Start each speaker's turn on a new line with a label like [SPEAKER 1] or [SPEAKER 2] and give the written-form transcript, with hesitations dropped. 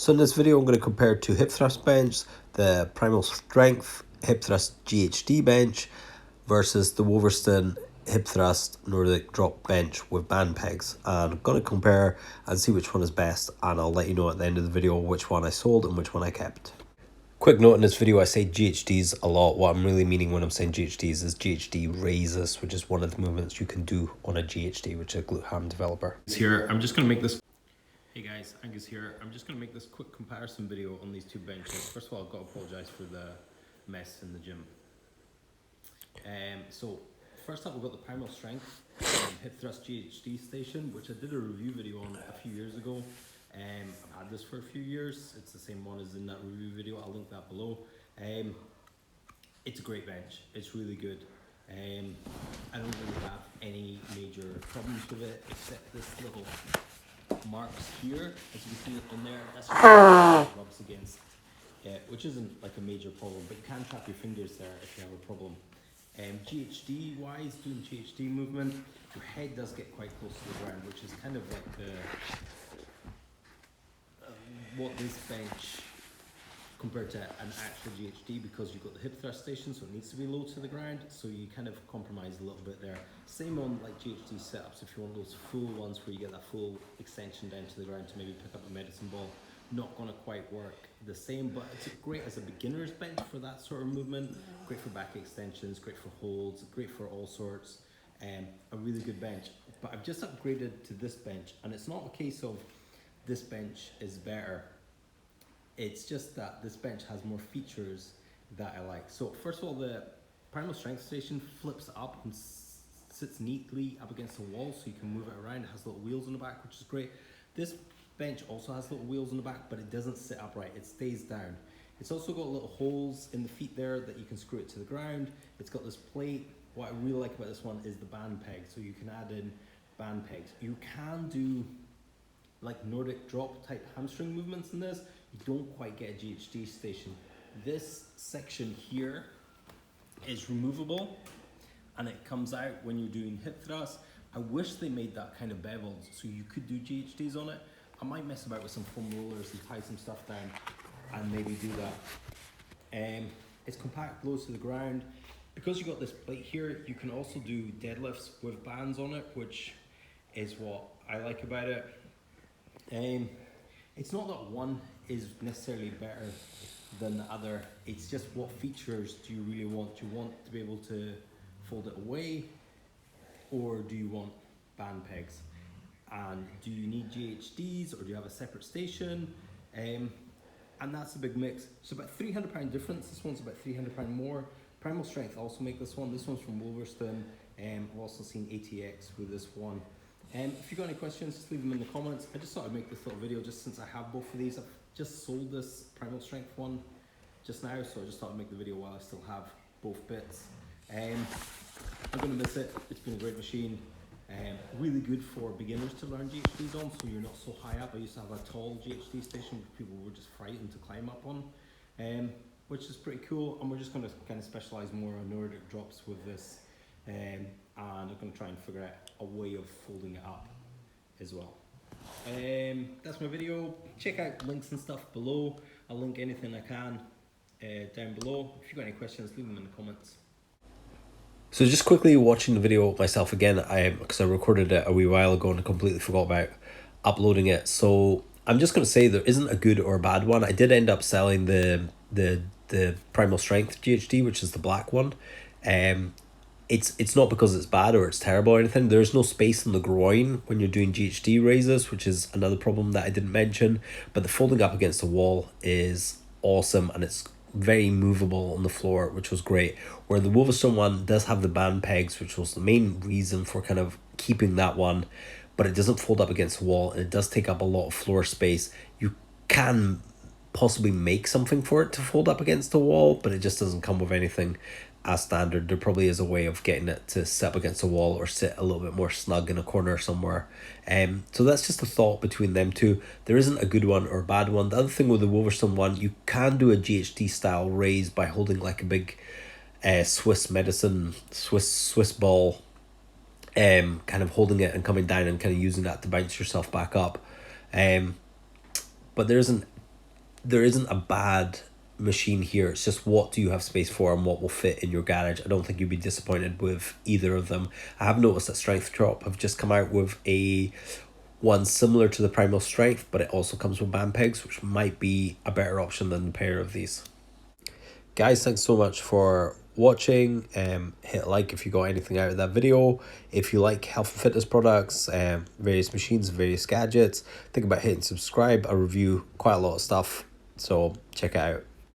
[SPEAKER 1] So in this video, I'm going to compare two hip thrust bench, the Primal Strength hip thrust GHD bench versus the Wolverstone hip thrust Nordic drop bench with band pegs. And I'm going to compare and see which one is best, and I'll let you know at the end of the video which one I sold and which one I kept. Quick note in this video, I say GHDs a lot. What I'm really meaning when I'm saying GHDs is GHD raises, which is one of the movements you can do on a GHD, which is a glute ham developer.
[SPEAKER 2] Here, I'm just going to make this. Hey guys, Angus here. I'm just going to make this quick comparison video on these two benches. First of all, I've got to apologise for the mess in the gym. So first up, we've got the Primal Strength hip thrust GHD station, which I did a review video on a few years ago. I've had this for a few years. It's the same one as in that review video. I'll link that below. It's a great bench. It's really good. I don't really have any major problems with it, except this little marks here, as you can see on there. That's just rubs against, which isn't like a major problem, but you can trap your fingers there if you have a problem. GHD wise, doing GHD movement, your head does get quite close to the ground, which is kind of like the what this bench compared to an actual GHD, because you've got the hip thrust station, so it needs to be low to the ground, so you kind of compromise a little bit there. Same on like GHD setups, if you want those full ones where you get that full extension down to the ground to maybe pick up a medicine ball, not going to quite work the same, but it's great as a beginner's bench for that sort of movement. Great for back extensions, great for holds, great for all sorts. A really good bench. But I've just upgraded to this bench, and it's not a case of this bench is better. It's just that this bench has more features that I like. So first of all, the Primal Strength station flips up and sits neatly up against the wall, so you can move it around. It has little wheels on the back, which is great. This bench also has little wheels on the back, but it doesn't sit upright, it stays down. It's also got little holes in the feet there that you can screw it to the ground. It's got this plate. What I really like about this one is the band peg, so you can add in band pegs. You can do like Nordic drop type hamstring movements in this. You don't quite get a GHD station. This section here is removable and it comes out when you're doing hip thrusts. I wish they made that kind of beveled so you could do GHDs on it. I might mess about with some foam rollers and tie some stuff down and maybe do that. It's compact, low to the ground. Because you got this plate here, you can also do deadlifts with bands on it, which is what I like about it. It's not that one is necessarily better than the other, it's just what features do you really want? Do you want to be able to fold it away, or do you want band pegs? And do you need GHDs, or do you have a separate station? And that's a big mix. So about £300 difference. This one's about £300 more. Primal Strength also make this one. This one's from Wolverstone. I've also seen ATX with this one. If you've got any questions, just leave them in the comments. I just thought I'd make this little video just since I have both of these. I've just sold this Primal Strength one just now, so I just thought I'd make the video while I still have both bits. I'm going to miss it. It's been a great machine. Really good for beginners to learn GHDs on, so you're not so high up. I used to have a tall GHD station which people were just frightened to climb up on, which is pretty cool. And we're just going to kind of specialize more on Nordic drops with this, and I'm going to try and figure out a way of folding it up as well. That's my video. Check out links and stuff below. I'll link anything I can down below. If you've got any questions, leave them in the comments.
[SPEAKER 1] So just quickly watching the video myself again, because I recorded it a wee while ago and I completely forgot about uploading it. So I'm just going to say there isn't a good or a bad one. I did end up selling the Primal Strength GHD, which is the black one. It's not because it's bad or it's terrible or anything. There's no space in the groin when you're doing GHD raises, which is another problem that I didn't mention. But the folding up against the wall is awesome, and it's very movable on the floor, which was great. Where the Wolverstone one does have the band pegs, which was the main reason for kind of keeping that one, but it doesn't fold up against the wall, and it does take up a lot of floor space. You can possibly make something for it to fold up against the wall, but it just doesn't come with anything as standard. There probably is a way of getting it to sit up against the wall or sit a little bit more snug in a corner somewhere. So that's just a thought between them two. There isn't a good one or a bad one. The other thing with the Wolverstone one, you can do a GHD style raise by holding like a big Swiss ball, kind of holding it and coming down and kind of using that to bounce yourself back up. But there isn't there isn't a bad machine here. It's just what do you have space for and what will fit in your garage. I don't think you'd be disappointed with either of them. I have noticed that Strength Drop have just come out with a one similar to the Primal Strength, but it also comes with band pegs, which might be a better option than a pair of these. Guys, thanks so much for watching. Hit like if you got anything out of that video. If you like health and fitness products, various machines, various gadgets, think about hitting subscribe. I review quite a lot of stuff, so check it out.